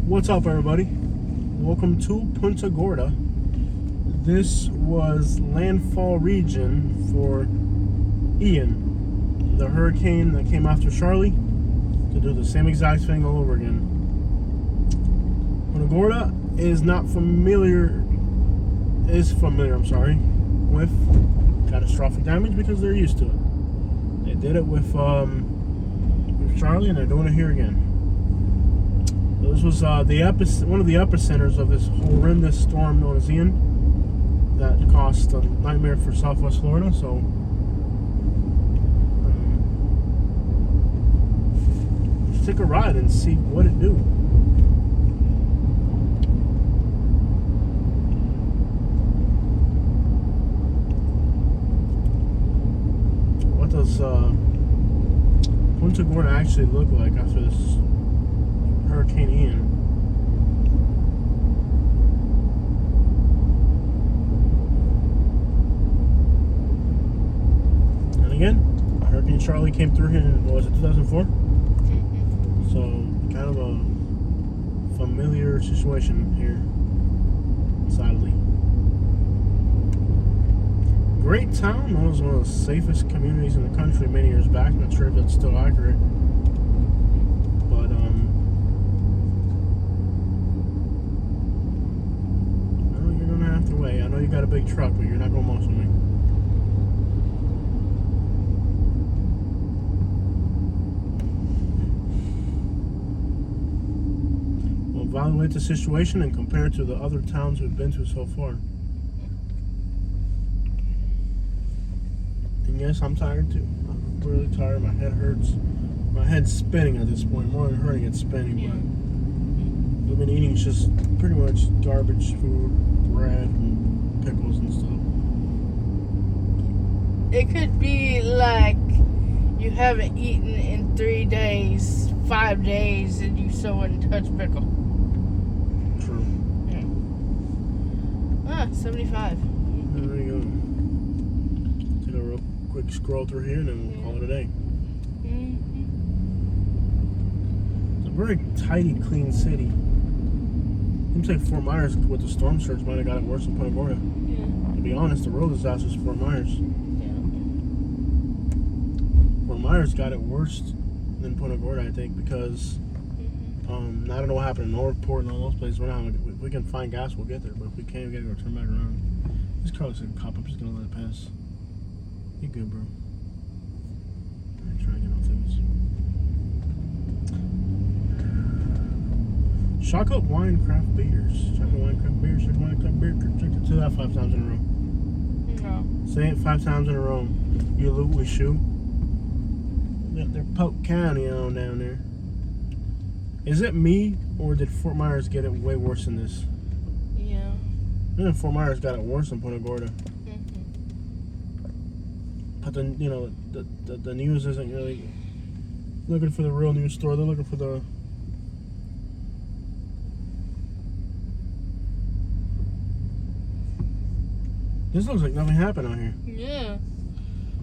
What's up, everybody? Welcome to Punta Gorda. This was landfall region for Ian, the hurricane that came after Charlie, to do the same exact thing all over again. Punta Gorda is familiar with catastrophic damage because they're used to it. They did it with Charlie, and they're doing it here again. This was one of the epicenters of this horrendous storm known as Ian that caused a nightmare for Southwest Florida. So let's take a ride and see what it do. What does Punta Gorda actually look like after this Hurricane Ian? And again, Hurricane Charlie came through here in, what was it, 2004? So, kind of a familiar situation here, sadly. Great town. That was one of the safest communities in the country many years back. Not sure if that's still accurate. But, I know you got a big truck, but you're not going most of me. We'll evaluate the situation and compare it to the other towns we've been to so far. And yes, I'm tired too. I'm really tired. My head hurts. My head's spinning at this point. More than hurting, it's spinning. Yeah. But we've been eating just pretty much garbage food, bread, and pickles and stuff. It could be like you haven't eaten in 3 days, 5 days, and you still wouldn't touch pickle. True. Yeah. 75. There we go. Take a real quick scroll through here and then we'll call it a day. It's a very tidy, clean city. Seems like Fort Myers with the storm surge might have got it worse than Punta Gorda. Yeah. To be honest, the road disaster is Fort Myers. Yeah. Fort Myers got it worse than Punta Gorda, I think, because I don't know what happened in Northport and all those places. Right now, if we can find gas, we'll get there. But if we can't, we gotta go turn back around. This car looks like a cop. I'm just gonna let it pass. You good, bro? Alright, try to get on things. Chocolate wine craft beers. Chocolate wine craft beers. Chocolate wine craft beer. Say that 5 times in a row. No. Say it 5 times in a row. You loot with shoe. They're Polk County on down there. Is it me, or did Fort Myers get it way worse than this? Yeah. I think Fort Myers got it worse than Punta Gorda. But then, you know, the news isn't really looking for the real news story. They're looking for the... This looks like nothing happened out here. Yeah.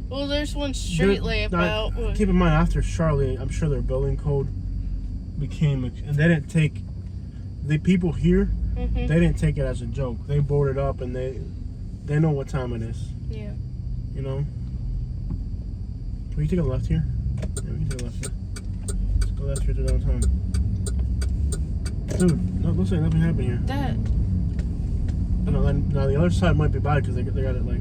Well, there's one street layout. Keep in mind, after Charlie, I'm sure their building code became... And they didn't take... The people here, they didn't take it as a joke. They boarded up and they know what time it is. Yeah. You know? Can we take a left here? Yeah, we can take a left here. Let's go left here to downtown. Dude, no, looks like nothing happened here. That. Now the other side might be bad because they got it like...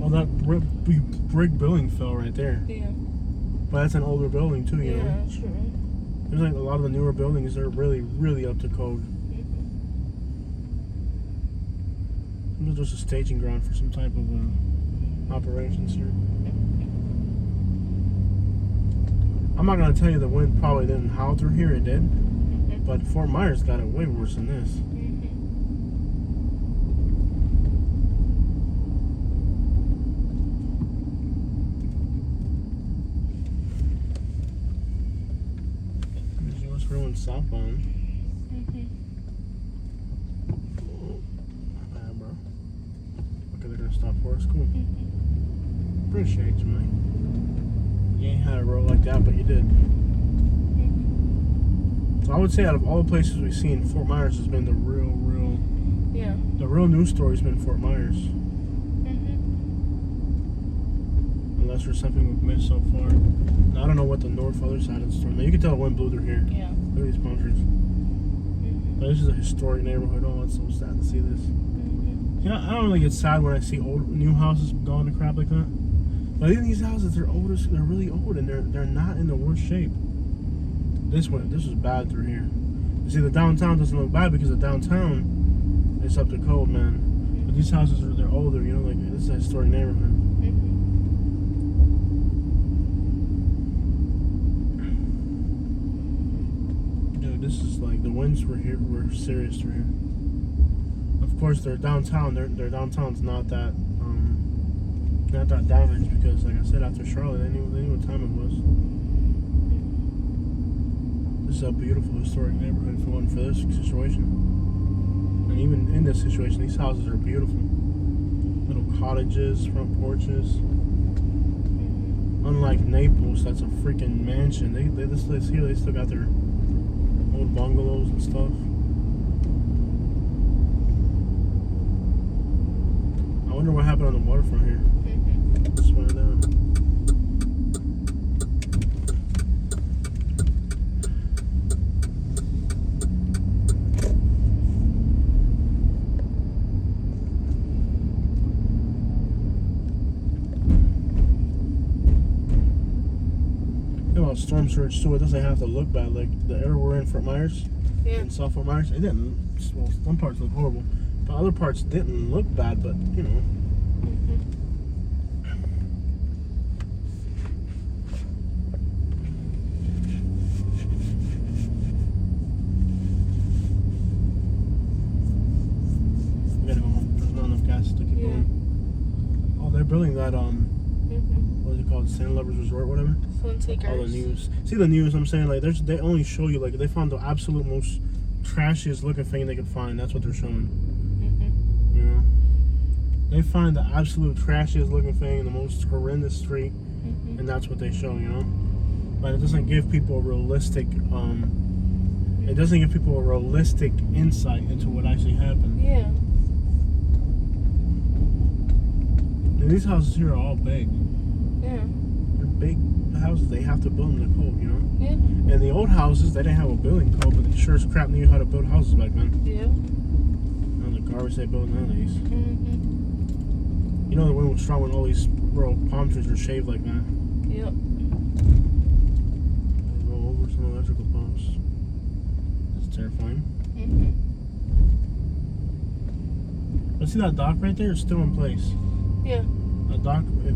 Oh, that brick building fell right there. Yeah. But that's an older building too, you know? Yeah, sure. There's like a lot of the newer buildings that are really, really up to code. Maybe there's a staging ground for some type of operations here. I'm not going to tell you the wind probably didn't howl through here, it did. But Fort Myers got it way worse than this. Ruined southbound. Oh, not bad, bro. Okay, they're gonna stop for us. Cool. Appreciate you, man. 'em. You ain't had a road like that, but you did. So I would say out of all the places we've seen, Fort Myers has been the real news story's been Fort Myers. Unless there's something we've missed so far. Now, I don't know what the north other side of the storm. Now, you can tell the wind blew through here. Yeah. Look at these palm trees. But this is a historic neighborhood. Oh, it's so sad to see this. You know, I don't really get sad when I see new houses going to crap like that. But even these houses, they're really old, and they're not in the worst shape. This was bad through here. You see, the downtown doesn't look bad because the downtown is up to code, man. But these houses they're older, you know, like this is a historic neighborhood. Dude, this is like the winds were serious through here. Of course, their downtown, their downtown's not that damaged because, like I said, after Charlotte, they knew what time it was. This is a beautiful historic neighborhood for this situation. And even in this situation, these houses are beautiful. Little cottages, front porches. Unlike Naples, that's a freaking mansion. This place here, they still got their old bungalows and stuff. I wonder what happened on the waterfront here. Let's find out. Storm surge too. It doesn't have to look bad. Like the area we're in, Fort Myers, in South Fort Myers, it didn't. Well, some parts look horrible, but other parts didn't look bad. But you know, we gotta go home. There's not enough gas to keep going. Oh, they're building that what is it called? Sand Lovers Resort, whatever. All the news. See the news, I'm saying, like, they only show you, like, they found the absolute most trashiest looking thing they could find. That's what they're showing. You know? They find the absolute trashiest looking thing, the most horrendous street, and that's what they show, you know? But it doesn't give people a realistic, insight into what actually happened. Yeah. And these houses here are all big. Yeah. They're big houses. They have to build them to code, you know? Yeah. And the old houses, they didn't have a building code, but they sure as crap knew how to build houses back then. Yeah. Now the garbage they build nowadays. You know the wind was strong when all these rural palm trees were shaved like that. Yep. Roll over some electrical posts. That's terrifying. But see that dock right there? It's still in place. Yeah. A dock. If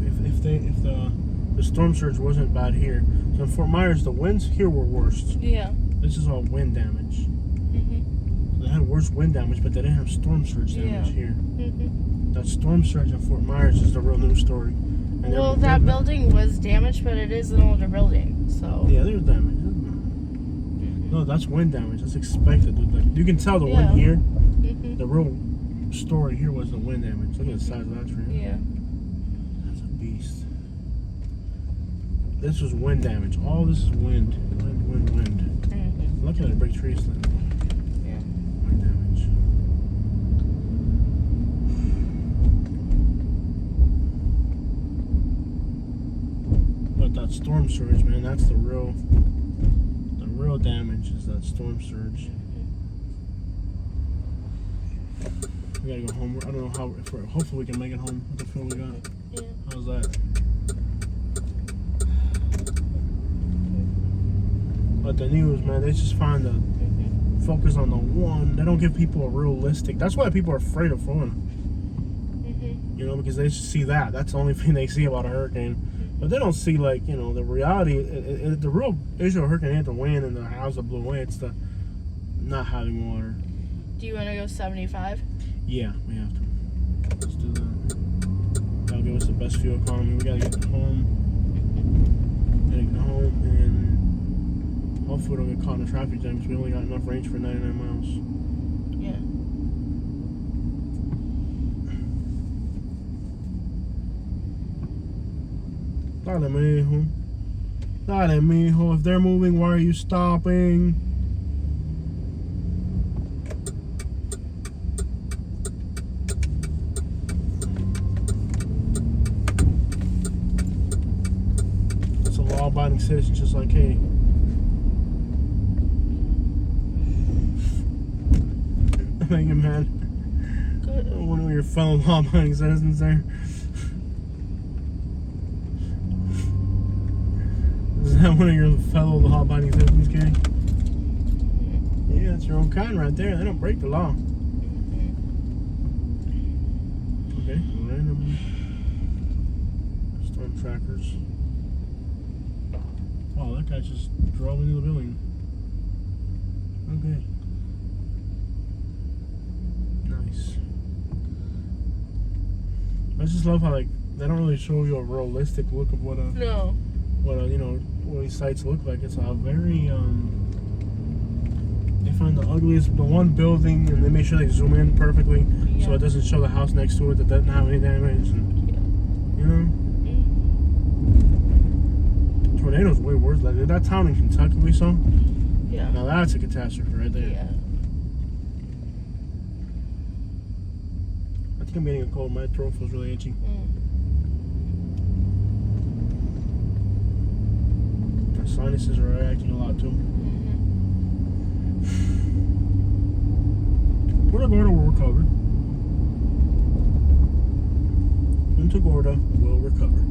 the storm surge wasn't bad here, so in Fort Myers the winds here were worst. Yeah. This is all wind damage. So they had worse wind damage, but they didn't have storm surge damage here. That storm surge in Fort Myers is the real news story. And well, that building was damaged, but it is an older building, so. Yeah, there's damage. No, that's wind damage. That's expected. Like, you can tell the wind here. The real story here was the wind damage. Look at the size of that tree. Yeah. That's a beast. This was wind damage. All this is wind. Wind. Look at the big trees then. Yeah. Wind damage. But that storm surge, man, that's the real damage is that storm surge. We gotta go home. I don't know how. Hopefully we can make it home with the fuel we got. Yeah. How's that? But the news, man, they just find the focus on the one. They don't give people a realistic. That's why people are afraid of Florida. You know, because they just see that. That's the only thing they see about a hurricane. But they don't see, like, you know, the reality. The real issue of a hurricane ain't the wind and the house that blew away. It's the not having water. Do you want to go 75? Yeah, we have to. Let's do that. That'll give us the best fuel economy. We gotta get home. And hopefully we don't get caught in a traffic jam because we only got enough range for 99 miles. Yeah. Dale, mijo. If they're moving, why are you stopping? citizens, just like, hey. Make him mad. One of your fellow law-abiding citizens there. Is that one of your fellow law-abiding citizens, Katie? Yeah, it's your own kind right there. They don't break the law. Okay, random storm trackers. Wow, that guy just drove into the building. Okay. Nice. I just love how, like, they don't really show you a realistic look of what these sites look like. It's a very they find the ugliest, the one building, and they make sure they zoom in perfectly so it doesn't show the house next to it that doesn't have any damage, and you know. Tornado's way worse. Like that town in Kentucky we saw. Yeah. Now that's a catastrophe right there. Yeah. I think I'm getting a cold. My throat feels really itchy. My sinuses are reacting a lot too. Punta Gorda will recover. Punta Gorda will recover.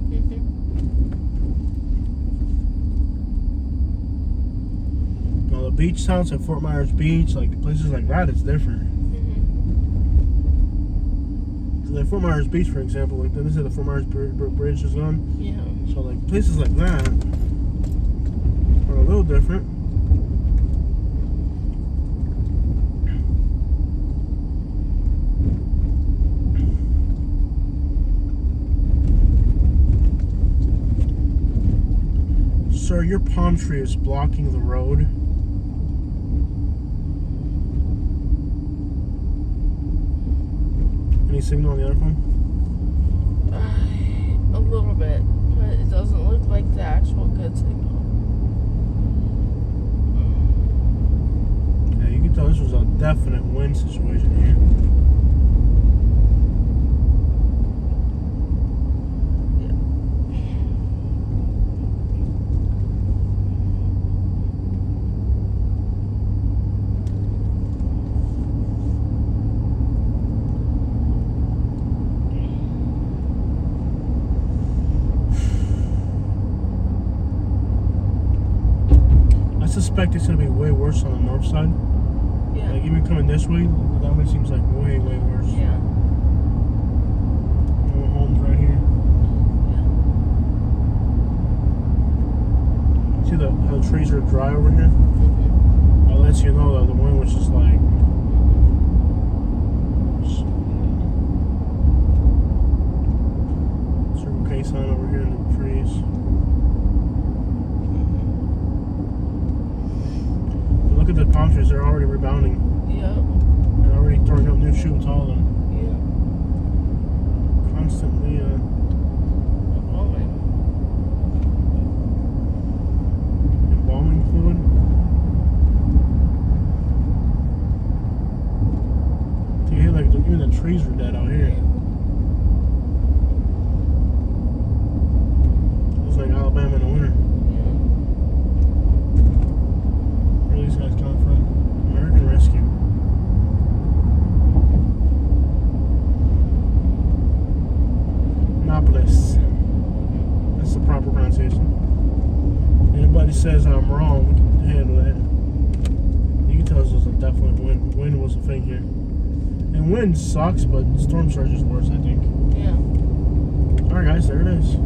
Now the beach towns like Fort Myers Beach, like places like that, it's different. Like Fort Myers Beach, for example, like this is the Fort Myers Bridge is gone. Yeah. So like places like that are a little different. Sir, your palm tree is blocking the road. Any signal on the other phone? A little bit, but it doesn't look like the actual good signal. Yeah, you can tell this was a definite wind situation here. I suspect it's going to be way worse on the north side. Yeah. Like even coming this way, that way seems like way, way worse. Yeah. More homes right here. See how the trees are dry over here? That lets you know that the wind was just like... Circle K sign over here in the trees. Look at the palm trees, they're already rebounding. Yeah. They're already throwing up new shoots, all of them. Yeah. Constantly, embalming fluid. You hear like even the trees are dead out here. It's like Alabama in the winter. Where are these guys coming from? American Rescue. Annapolis. That's the proper pronunciation. Anybody says I'm wrong, we can handle that. You can tell this was a definite wind. Wind was a thing here. And wind sucks, but storm surge is worse, I think. Yeah. Alright guys, there it is.